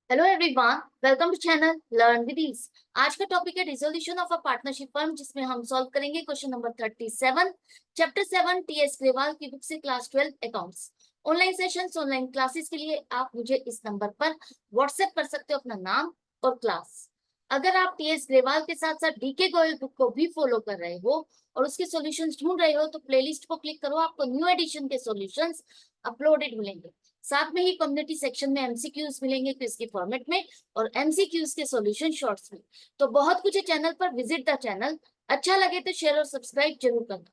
Hello everyone, welcome to channel learn with ease. आज का topic है resolution of a partnership firm, जिसमें हम सॉल्व करेंगे question number 37, chapter 7 TS Grewal की बुक से class 12 accounts. Online sessions, online classes के लिए आप मुझे इस नंबर पर व्हाट्सएप कर सकते हो अपना नाम और क्लास। अगर आप टीएस ग्रेवाल के साथ साथ डीके गोयल बुक को भी फॉलो कर रहे हो और उसके सॉल्यूशंस ढूंढ रहे हो तो प्लेलिस्ट को क्लिक करो, आपको न्यू एडिशन के सॉल्यूशंस अपलोडेड मिलेंगे। साथ में ही कम्युनिटी सेक्शन में एमसीक्यूज मिलेंगे क्विज के फॉर्मेट में और एमसीक्यूज के सॉल्यूशन शॉर्ट्स में। तो बहुत कुछ है चैनल पर, विजिट द चैनल। अच्छा लगे तो शेयर और सब्सक्राइब जरूर करना।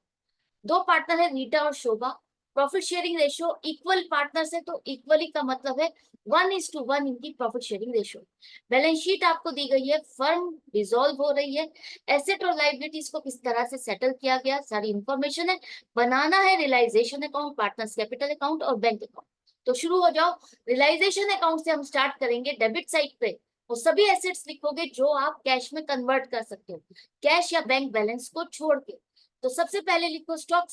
दो पार्टनर है, रीटा और Shobha. Profit sharing ratio equal partners है तो इक्वली का मतलब है 1:1 इनकी profit sharing ratio. Balance sheet आपको दी गई है, फर्म डिसॉल्व हो रही है, एसेट और लाइबिलिटीज को किस तरह से सेटल किया गया सारी इंफॉर्मेशन है। बनाना है realisation account, partners capital account और बैंक अकाउंट। तो शुरू हो जाओ। रियलाइजेशन अकाउंट से हम स्टार्ट करेंगे। डेबिट साइड पे वो सभी एसेट्स लिखोगे जो आप कैश में कन्वर्ट कर सकते हो, कैश या बैंक बैलेंस को छोड़ के। तो सबसे पहले लिखो स्टॉक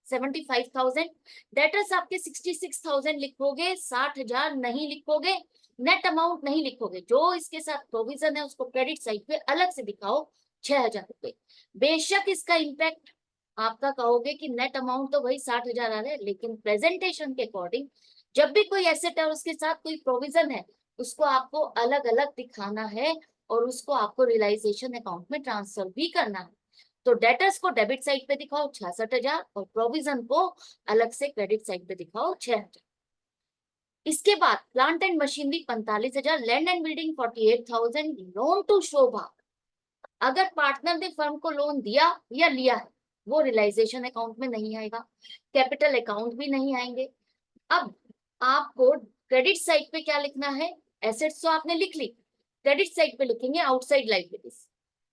75,000। डेटर्स आपके 66,000 लिखोगे, 60,000 नहीं लिखोगे। नेट अमाउंट नहीं लिखोगे, जो इसके साथ प्रोविजन है उसको क्रेडिट साइड पे अलग से दिखाओ, 6,000 रुपए। बेशक इसका इम्पैक्ट आपका कहोगे कि नेट अमाउंट तो वही 60,000 आ रहा है, लेकिन प्रेजेंटेशन के अकॉर्डिंग जब भी कोई एसेट है और उसके साथ कोई प्रोविजन है उसको आपको अलग अलग दिखाना है और उसको आपको रियलाइजेशन अकाउंट में ट्रांसफर भी करना है। तो डेटर्स को डेबिट साइड पे दिखाओ 66,000 और प्रोविजन को अलग से क्रेडिट साइड पे दिखाओ 6,000। इसके बाद plant and machinery 45,000, land and building 48,000, loan to Shobha. अगर पार्टनर ने फर्म को लोन दिया या लिया है वो रियलाइजेशन अकाउंट में नहीं आएगा, कैपिटल अकाउंट भी नहीं आएंगे। अब आपको क्रेडिट साइड पे क्या लिखना है? एसेट्स तो आपने लिख ली, क्रेडिट साइड पे लिखेंगे आउटसाइड लाइबिलिटीज।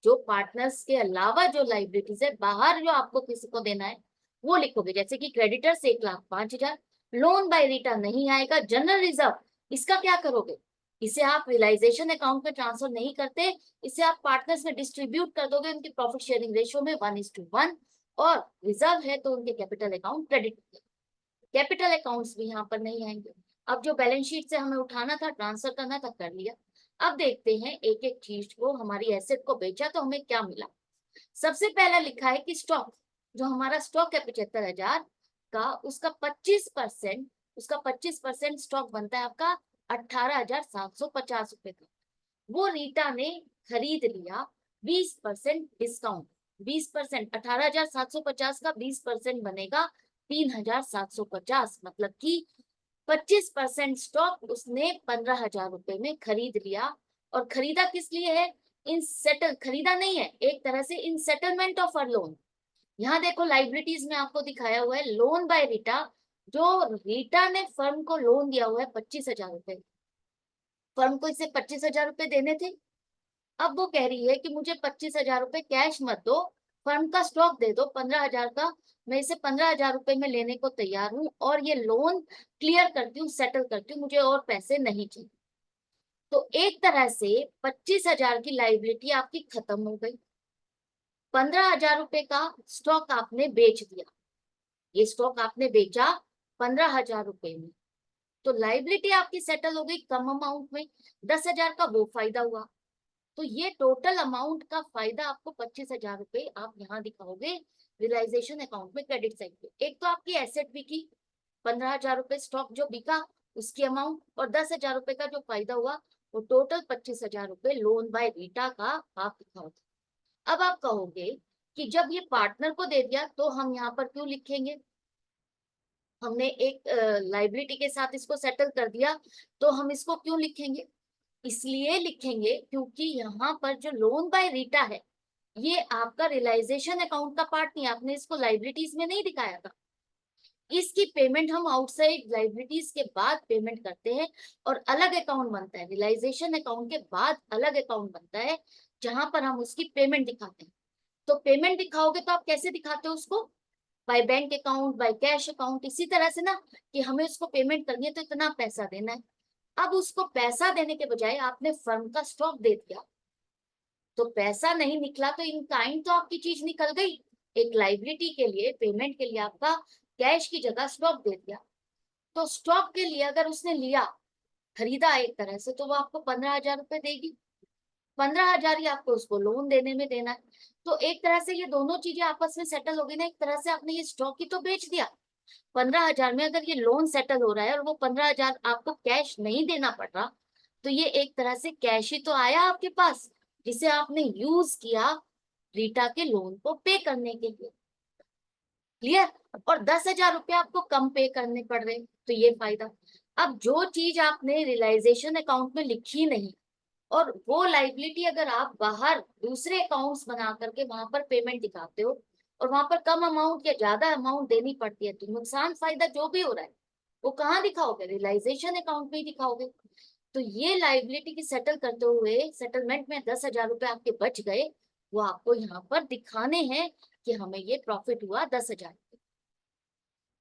जो पार्टनर्स के अलावा जो लाइबिलिटीज है बाहर जो आपको किसी को देना है वो लिखोगे, जैसे कि क्रेडिटर्स 1,05,000। लोन बाय रीटा नहीं आएगा। जनरल रिजर्व, इसका क्या करोगे? इसे आप रियलाइजेशन अकाउंट में ट्रांसफर नहीं करते, इसे आप पार्टनर्स में डिस्ट्रीब्यूट कर दोगे उनकी प्रॉफिट शेयरिंग रेशियो में 1:1। और रिजर्व है तो उनके capital account credit, capital accounts भी यहाँ पर नहीं आएंगे। अब जो बैलेंस शीट से हमें उठाना था, ट्रांसफर करना था, कर लिया। अब देखते हैं एक एक चीज को। हमारी एसेट को बेचा तो हमें क्या मिला। सबसे पहला लिखा है कि स्टॉक, जो हमारा स्टॉक है 75,000 का, उसका 25% स्टॉक बनता है आपका 18,750 रुपए का। वो रीटा ने खरीद लिया 20% डिस्काउंट। 20%, 18,750 का 20% बनेगा 3,750, मतलब कि 25% स्टॉक उसने 15,000 रुपए में खरीद लिया। और खरीदा किस लिए है? इन सेटल, खरीदा नहीं है, एक तरह से इन सेटलमेंट ऑफ अ लोन। यहाँ देखो लाइबिलिटीज में आपको दिखाया हुआ है लोन बाय रीटा। जो रीटा ने फर्म को लोन दिया हुआ है 25,000 रुपए, फर्म को इसे 25,000 रुपए देने थे। अब वो कह रही है कि मुझे 25,000 रुपए कैश मत दो, फर्म का स्टॉक दे दो 15,000 का, मैं इसे 15,000 रुपए में लेने को तैयार हूँ और ये लोन क्लियर करती हूँ, सेटल करती हूँ, मुझे और पैसे नहीं चाहिए। तो एक तरह से 25,000 की लाइबिलिटी आपकी खत्म हो गई। 15,000 रुपए का स्टॉक आपने बेच दिया, ये स्टॉक आपने बेचा 15,000 रुपए में, तो लाइबिलिटी आपकी सेटल हो गई कम अमाउंट में। 10,000 का वो फायदा हुआ, तो ये टोटल अमाउंट का फायदा आपको 25,000 रुपए आप यहाँ दिखाओगे रियलाइजेशन अकाउंट में क्रेडिट साइड पे। एक तो आपकी एसेट बिकी, 15,000 रुपए स्टॉक जो बिका उसकी अमाउंट, और 10,000 रुपए का जो फायदा हुआ, वो टोटल 25,000 रुपए लोन बाय रीटा का आप दिखाओगे। अब आप कहोगे कि जब ये पार्टनर को दे दिया तो हम यहाँ पर क्यों लिखेंगे? हमने एक लाइबिलिटी के साथ इसको सेटल कर दिया तो हम इसको क्यों लिखेंगे? इसलिए लिखेंगे क्योंकि यहाँ पर जो लोन बाय रीटा है ये आपका रियलाइजेशन अकाउंट का पार्ट नहीं, आपने इसको लाइबिलिटीज में नहीं दिखाया था। इसकी पेमेंट हम आउटसाइड लाइबिलिटीज के बाद पेमेंट करते हैं और अलग अकाउंट बनता है, रियलाइजेशन अकाउंट के बाद अलग अकाउंट बनता है जहां पर हम उसकी पेमेंट दिखाते हैं। तो पेमेंट दिखाओगे तो आप कैसे दिखाते हो उसको? By bank account, by cash account, इसी तरह से ना, कि हमें उसको पेमेंट करनी है तो इतना पैसा देना है। अब उसको पैसा देने के बजाय आपने फर्म का स्टॉक दे दिया, तो पैसा नहीं निकला तो इन काइंड तो आपकी चीज निकल गई। एक लाइबिलिटी के लिए, पेमेंट के लिए आपका कैश की जगह स्टॉक दे दिया। तो स्टॉक के लिए अगर उसने लिया खरीदा एक तरह से, तो वो आपको 15,000 रुपए देगी। 15,000 ही आपको उसको लोन देने में देना है। तो एक तरह से ये दोनों चीजें आपस में सेटल हो गई ना, एक तरह से आपने ये स्टॉक ही तो बेच दिया। 15,000 में अगर ये लोन सेटल हो रहा है और वो 15,000 आपको कैश नहीं देना पड़ रहा, तो ये एक तरह से कैश ही तो आया आपके पास, जिसे आपने यूज किया रीटा के लोन को पे करने के लिए। क्लियर? और 10,000 रुपया आपको कम पे करने पड़ रहे, तो ये फायदा। अब जो चीज आपने रियलाइजेशन अकाउंट में लिखी नहीं, और वो लाइबिलिटी अगर आप बाहर दूसरे अकाउंट्स बना करके वहां पर पेमेंट दिखाते हो, और वहां पर कम अमाउंट या ज्यादा अमाउंट देनी पड़ती है, तो नुकसान फायदा जो भी हो रहा है वो कहाँ दिखाओगे? रियलाइजेशन अकाउंट में ही दिखाओगे। तो ये लाइबिलिटी की सेटल करते हुए सेटलमेंट में 10,000 रुपए आपके बच गए, वो आपको यहाँ पर दिखाने हैं कि हमें ये प्रॉफिट हुआ 10,000।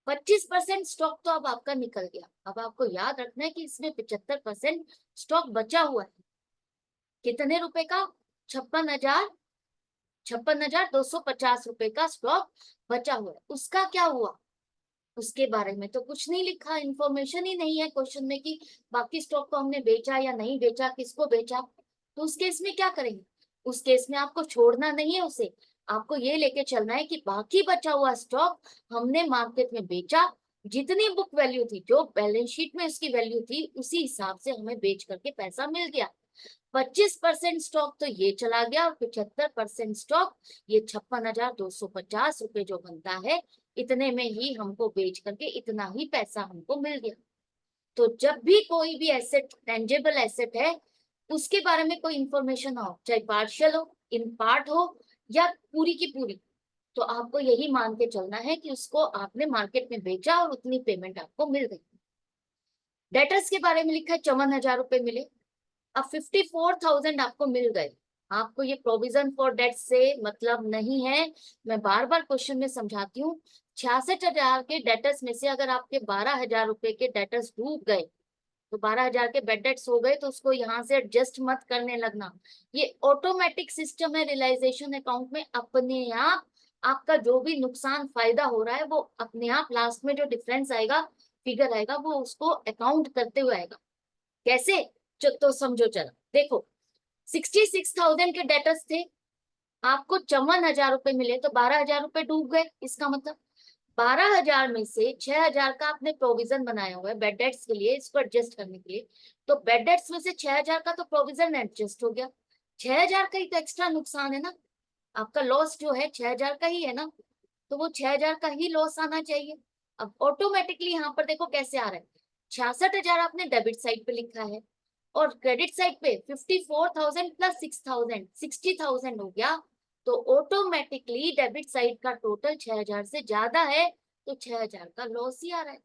25% स्टॉक तो अब आपका निकल गया। अब आपको याद रखना है कि इसमें 75% स्टॉक बचा हुआ है। कितने रुपए का? 56,250 रुपए का स्टॉक बचा हुआ है। उसका क्या हुआ? उसके बारे में तो कुछ नहीं लिखा, इंफॉर्मेशन ही नहीं है क्वेश्चन में कि बाकी स्टॉक को हमने बेचा या नहीं बेचा, किसको बेचा। तो उस केस में क्या करेंगे? उस केस में आपको छोड़ना नहीं है उसे, आपको ये लेके चलना है कि बाकी बचा हुआ स्टॉक हमने मार्केट में बेचा, जितनी बुक वैल्यू थी, जो बैलेंस शीट में उसकी वैल्यू थी, उसी हिसाब से हमें बेच करके पैसा मिल गया। 25% स्टॉक तो ये चला गया, और 75% स्टॉक, ये 56,250 रुपए जो बनता है, इतने में ही हमको बेच करके इतना ही पैसा हमको मिल गया। तो जब भी कोई भी एसेट, टेंजेबल एसेट है, उसके बारे में कोई इंफॉर्मेशन हो, चाहे पार्शियल हो, इन पार्ट हो, या पूरी की पूरी, तो आपको यही मान के चलना है कि उसको आपने मार्केट में बेचा और उतनी पेमेंट आपको मिल गई। डेटर्स के बारे में लिखा है 54,000 रुपए मिले। अब 54,000 आपको मिल गए। आपको ये प्रोविजन फॉर डेट से मतलब नहीं है, मैं बार बार क्वेश्चन में समझाती हूँ। 66,000 के डेटर्स में से अगर आपके 12,000 रुपए के डेटर्स डूब गए, तो 12,000 के बेड डेट्स हो गए, तो उसको यहाँ से एडजस्ट मत करने लगना। ये ऑटोमेटिक सिस्टम है रियलाइजेशन अकाउंट में, अपने आप आपका जो भी नुकसान फायदा हो रहा है, वो अपने आप लास्ट में जो डिफरेंस आएगा, फिगर आएगा, वो उसको अकाउंट करते हुए आएगा। कैसे? तो समझो जरा, देखो। 66,000 के डेटर्स थे, आपको 54,000 रुपए मिले, तो 12,000 रुपए डूब गए। इसका मतलब 12,000 में से 6,000 का आपने प्रोविजन बनाया हुआ है बेड डेट्स के लिए, इसको एडजस्ट करने के लिए। तो बेड डेट्स में से 6,000 का तो प्रोविजन एडजस्ट हो गया। 6,000 का ही तो एक्स्ट्रा नुकसान है ना, आपका लॉस जो है 6,000 का ही है ना, तो वो 6,000 का ही लॉस आना चाहिए। अब ऑटोमेटिकली यहाँ पर देखो कैसे आ रहा है। 66,000 आपने डेबिट साइड पे लिखा है, और क्रेडिट साइड पे 54,000 प्लस 6,000, 60,000 हो गया। तो ऑटोमेटिकली डेबिट साइड का टोटल 6,000 से ज्यादा है, तो 6,000 का लॉस ही आ रहा है।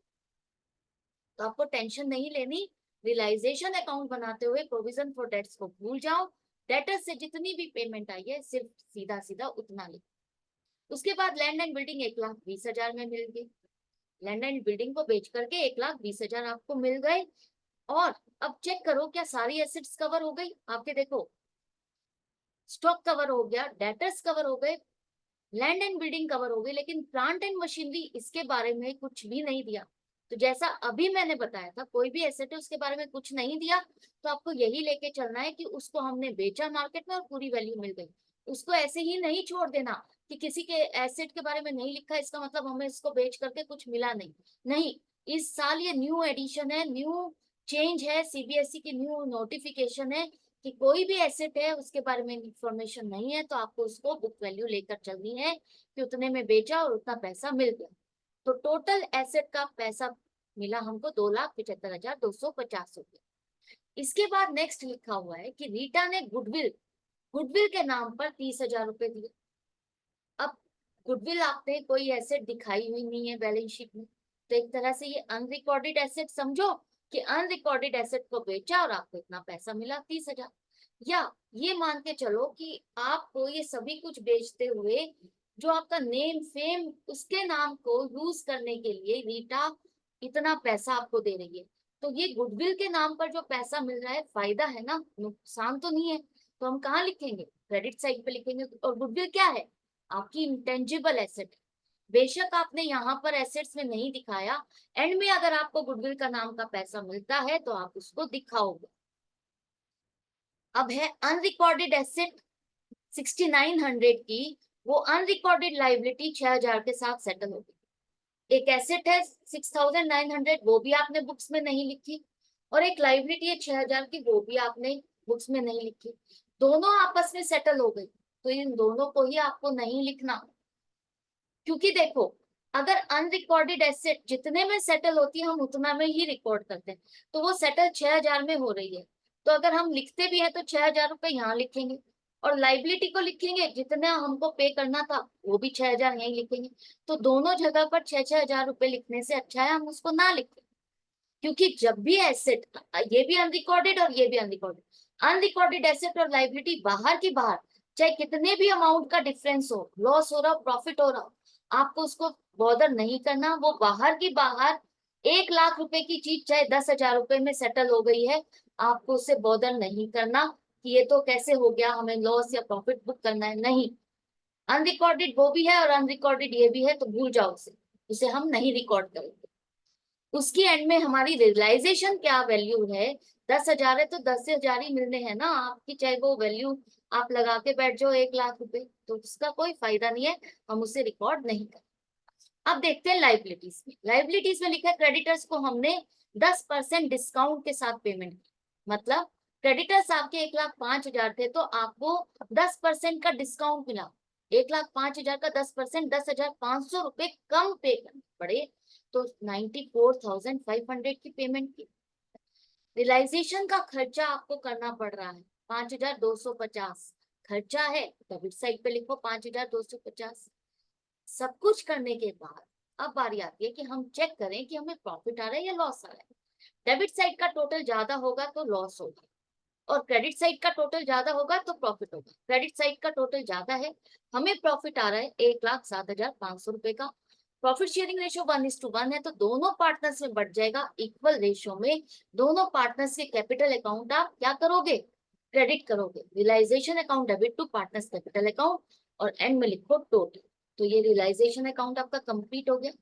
तो आपको टेंशन नहीं लेनी। रियलाइजेशन अकाउंट बनाते हुए प्रोविजन फॉर डेट्स को भूल जाओ। डेटर्स से जितनी भी पेमेंट आई है, सिर्फ सीधा सीधा उतना लिखो। उसके बाद लैंड एंड बिल्डिंग 1,20,000 में मिल गई। लैंड एंड बिल्डिंग को बेच करके 1,20,000 आपको मिल गए। और अब चेक करो क्या सारी एसेट्स कवर हो गई आपके? देखो, स्टॉक कवर हो गया, डेटर्स कवर हो गए, लैंड एंड बिल्डिंग कवर हो गई, लेकिन प्लांट एंड मशीनरी इसके बारे में कुछ भी नहीं दिया। तो जैसा अभी मैंने बताया था, कोई भी एसेट है उसके बारे में कुछ नहीं दिया, तो आपको यही लेके चलना है कि उसको हमने बेचा मार्केट में और पूरी वैल्यू मिल गई। उसको ऐसे ही नहीं छोड़ देना कि किसी के एसेट के बारे में नहीं लिखा, इसका मतलब हमें इसको बेच करके कुछ मिला नहीं। नहीं, इस साल ये न्यू एडिशन है, न्यू चेंज है, सीबीएसई की न्यू नोटिफिकेशन है कि कोई भी एसेट है उसके बारे में इंफॉर्मेशन नहीं है, तो आपको उसको बुक वैल्यू लेकर चलनी है कि उतने में बेचा और उतना पैसा मिल गया। तो टोटल एसेट का पैसा मिला हमको 2,75,250 रुपये। इसके बाद नेक्स्ट लिखा हुआ है कि रीटा ने गुडविल, गुडविल के नाम पर 30,000 रुपए दिए। अब गुडविल आपने कोई एसेट दिखाई हुई नहीं है बैलेंस शीट में, तो एक तरह से ये अनरिकॉर्डेड एसेट समझो कि अनरिकॉर्डेड एसेट को बेचा और आपको इतना पैसा मिला 30,000। या ये मान के चलो कि आपको ये सभी कुछ बेचते हुए जो आपका नेम फेम, उसके नाम को यूज करने के लिए रीटा इतना पैसा आपको दे रही है। तो ये गुडविल के नाम पर जो पैसा मिल रहा है, फायदा है ना, नुकसान तो नहीं है। तो हम कहाँ लिखेंगे? क्रेडिट साइड पे लिखेंगे। और गुडविल क्या है? आपकी इंटेंजिबल एसेट। बेशक आपने यहाँ पर एसेट्स में नहीं दिखाया, एंड में अगर आपको गुडविल का नाम का पैसा मिलता है तो आप उसको दिखाओगे। अब है अनरिकॉर्डेड एसेट 6900 की, वो अनरिकॉर्डेड लाइबिलिटी 6000 के साथ सेटल होगी। एक एसेट है 6900, वो भी आपने बुक्स में नहीं लिखी, और एक लाइबिलिटी है 6000 की, वो भी आपने बुक्स में नहीं लिखी। दोनों आपस में सेटल हो गई, तो इन दोनों को ही आपको नहीं लिखना। क्योंकि देखो, अगर अनरिकॉर्डेड एसेट जितने में सेटल होती है हम उतना में ही रिकॉर्ड करते हैं, तो वो सेटल 6000 में हो रही है, तो अगर हम लिखते भी हैं तो 6000 रुपए यहाँ लिखेंगे, और लाइबिलिटी को लिखेंगे जितना हमको पे करना था वो भी 6000 यहीं लिखेंगे। तो दोनों जगह पर 6-6 हजार रुपए लिखने से अच्छा है हम उसको ना लिखें। क्योंकि जब भी एसेट, ये भी अनरिकॉर्डेड और ये भी अनरिकॉर्डेड, अनरिकॉर्डेड एसेट और लाइबिलिटी बाहर की बाहर, चाहे कितने भी अमाउंट का डिफरेंस हो, लॉस हो रहा हो प्रॉफिट हो रहा हो, आपको उसको बॉदर नहीं करना। वो बाहर की बाहर 1 लाख रुपए की चीज चाहे 10,000 रुपए में सेटल हो गई है, आपको उससे बॉदर नहीं करना कि ये तो कैसे हो गया, हमें लॉस या प्रॉफिट बुक करना है, नहीं। अनरिकॉर्डेड वो भी है और अनरिकॉर्डेड ये भी है, तो भूल जाओ उसे, उसे हम नहीं रिकॉर्ड करेंगे। उसकी एंड में हमारी रियलाइजेशन क्या वैल्यू है, 10,000 है तो 10,000 ही मिलने हैं ना आपकी, चाहे वो वैल्यू आप लगा के बैठ जाओ 1 लाख रुपए, तो उसका कोई फायदा नहीं है, हम उसे रिकॉर्ड नहीं करें। अब देखते हैं लाइबिलिटीज में। लाइबिलिटीज में लिखा है क्रेडिटर्स को हमने 10% डिस्काउंट के साथ पेमेंट की। मतलब क्रेडिटर्स आपके 1,05,000 थे, तो आपको 10% का डिस्काउंट मिला। 1,05,000 का 10%, 10,500 रुपए कम पे करने पड़े, तो 94,500 की पेमेंट की। रियलाइजेशन का खर्चा आपको करना पड़ रहा है 5,250, खर्चा है, डेबिट साइड पे लिखो 5,250। सब कुछ करने के बाद अब बारी आती है कि हम चेक करें कि हमें प्रॉफिट आ रहा है या लॉस आ रहा है। डेबिट साइड का टोटल ज्यादा होगा तो लॉस होगा, और क्रेडिट साइड का टोटल ज्यादा होगा तो प्रॉफिट होगा। क्रेडिट साइड का टोटल ज्यादा है, हमें प्रॉफिट आ रहा है 1,07,500 रुपए का। प्रॉफिट शेयरिंग रेशियो 1:1 है, तो दोनों पार्टनर्स में बढ़ जाएगा इक्वल रेशियो में। दोनों पार्टनर्स के कैपिटल अकाउंट आप क्या करोगे, क्रेडिट करोगे। Realisation account debit to partners capital account, और एंड में लिखो टोटल। तो ये रियलाइजेशन अकाउंट आपका कंप्लीट हो गया।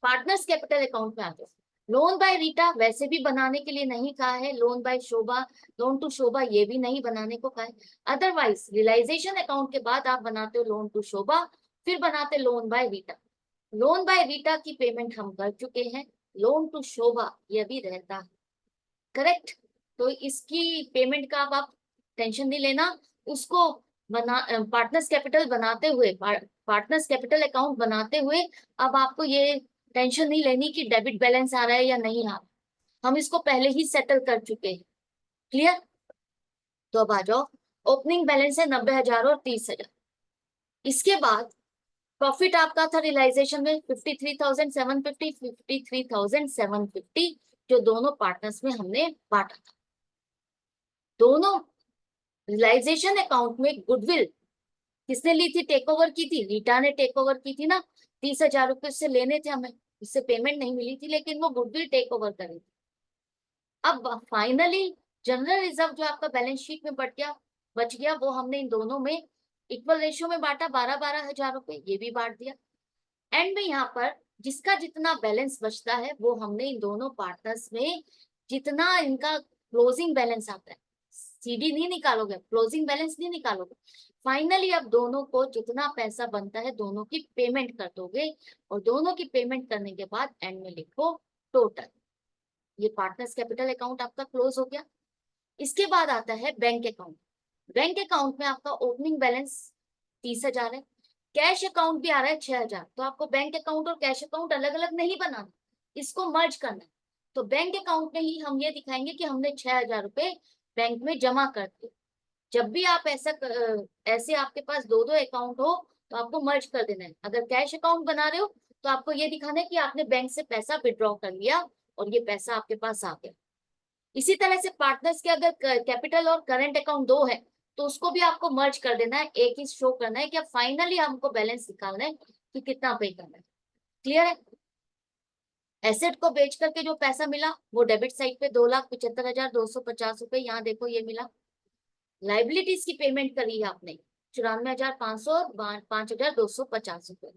पार्टनर्स कैपिटल अकाउंट में आ जाओ। लोन बाय रीटा वैसे भी बनाने के लिए नहीं कहा है, loan by Shobha, loan to Shobha ये भी नहीं बनाने को कहा है। अदरवाइज रियलाइजेशन अकाउंट के बाद आप बनाते हो लोन टू शोभा, फिर बनाते loan by Rita. Loan by Rita की पेमेंट हम कर चुके हैं, लोन टू शोभा ये भी रहता है, करेक्ट। तो इसकी पेमेंट का अब आप टेंशन नहीं लेना। उसको बना पार्टनर्स कैपिटल बनाते हुए, पार्टनर्स कैपिटल अकाउंट बनाते हुए अब आपको ये टेंशन नहीं लेनी कि डेबिट बैलेंस आ रहा है या नहीं आ रहा, हम इसको पहले ही सेटल कर चुके हैं। क्लियर? तो अब आ जाओ, ओपनिंग बैलेंस है 90,000 और 30,000। इसके बाद प्रॉफिट आपका था रियलाइजेशन में 53,750, 53,750, जो दोनों पार्टनर्स में हमने बांटा था। दोनों रियलाइजेशन अकाउंट में गुडविल किसने ली थी, टेक ओवर की थी, रीटा ने टेक ओवर की थी ना। 30,000 रुपए उससे लेने थे हमें, उससे पेमेंट नहीं मिली थी, लेकिन वो गुडविल टेक ओवर करी थी। अब फाइनली जनरल रिजर्व जो आपका बैलेंस शीट में बच गया, वो हमने इन दोनों में इक्वल रेशियो में बांटा, 12-12 हजार रुपए ये भी बांट दिया। एंड में यहाँ पर जिसका जितना बैलेंस बचता है वो हमने इन दोनों पार्टनर्स में, जितना इनका क्लोजिंग बैलेंस आता है, सीडी नहीं निकालोगे, क्लोजिंग बैलेंस नहीं निकालोगे, फाइनली अब दोनों को जितना पैसा बनता है दोनों की पेमेंट कर दोगे, और दोनों की पेमेंट करने के बाद एंड में लिखो टोटल। ये पार्टनर्स कैपिटल अकाउंट आपका क्लोज हो गया। इसके बाद आता है बैंक अकाउंट। बैंक अकाउंट में आपका ओपनिंग बैलेंस 30,000 है, कैश अकाउंट भी आ रहा है 6,000, तो आपको बैंक अकाउंट और कैश अकाउंट अलग अलग नहीं बनाना, इसको मर्ज करना है। तो बैंक अकाउंट में ही हम ये दिखाएंगे कि हमने 6,000 रुपए बैंक में जमा कर दिए। जब भी आप ऐसे आपके पास दो दो अकाउंट हो तो आपको मर्ज कर देना है। अगर कैश अकाउंट बना रहे हो तो आपको ये दिखाना है कि आपने बैंक से पैसा विड्रॉ कर लिया और ये पैसा आपके पास आ गया। इसी तरह से पार्टनर्स के अगर कैपिटल और करंट अकाउंट दो है तो उसको भी आपको मर्ज कर देना है, एक ही शो करना है कि फाइनली हमको बैलेंस निकालना है कि कितना पे करना है। क्लियर है? एसेट को बेच करके जो पैसा मिला वो डेबिट साइड पे 2,75,250 रुपए, यहाँ देखो ये मिला। लाइबिलिटीज की पेमेंट करी है आपने 94,500 और 5,250 रुपए।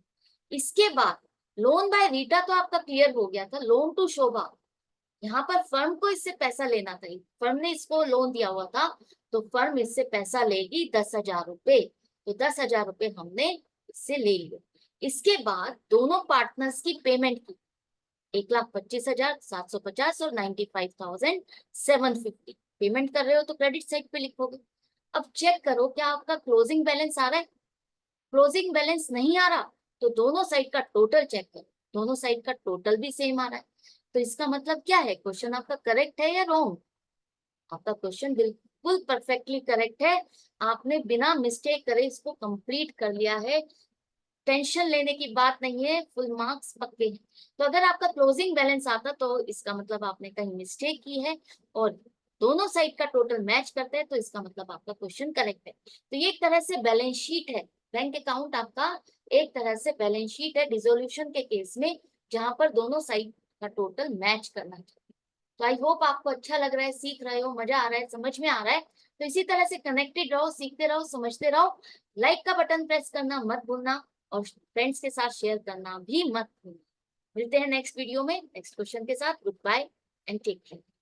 इसके बाद लोन बाय रीटा तो आपका क्लियर हो गया था, लोन टू शोभा, यहाँ पर फर्म को इससे पैसा लेना था, फर्म ने इसको लोन दिया हुआ था, तो फर्म इससे पैसा लेगी 10,000 रुपए, तो 10,000 रुपए हमने इससे ले लिए। इसके बाद दोनों पार्टनर्स की पेमेंट की, 1,25,750 और 95,750 पेमेंट कर रहे हो तो क्रेडिट साइड पे लिखोगे। अब चेक करो क्या आपका क्लोजिंग बैलेंस आ रहा है, क्लोजिंग बैलेंस नहीं आ रहा तो दोनों साइड का टोटल चेक करो, दोनों साइड का टोटल भी सेम आ रहा है, तो इसका मतलब क्या है, क्वेश्चन आपका करेक्ट है या रॉन्ग? आपका क्वेश्चन बिल्कुल परफेक्टली करेक्ट है, आपने बिना मिस्टेक करे इसको कंप्लीट कर लिया है, टेंशन लेने की बात नहीं है, फुल मार्क्स पक्के हैं। तो अगर आपका क्लोजिंग बैलेंस आता तो इसका मतलब आपने कहीं मिस्टेक की है, और दोनों साइड का टोटल मैच करते हैं तो इसका मतलब आपका क्वेश्चन करेक्ट है। तो ये एक तरह से बैलेंस शीट है, बैंक अकाउंट आपका एक तरह से बैलेंस शीट है डिसोल्यूशन के केस में, जहां पर दोनों साइड का टोटल मैच करना चाहिए। तो आई होप आपको अच्छा लग रहा है, सीख रहे हो, मजा आ रहा है, समझ में आ रहा है। तो इसी तरह से कनेक्टेड रहो, सीखते रहो, समझते रहो। लाइक का बटन प्रेस करना मत भूलना, और फ्रेंड्स के साथ शेयर करना भी मत भूलना। मिलते हैं नेक्स्ट वीडियो में नेक्स्ट क्वेश्चन के साथ। Goodbye and take care.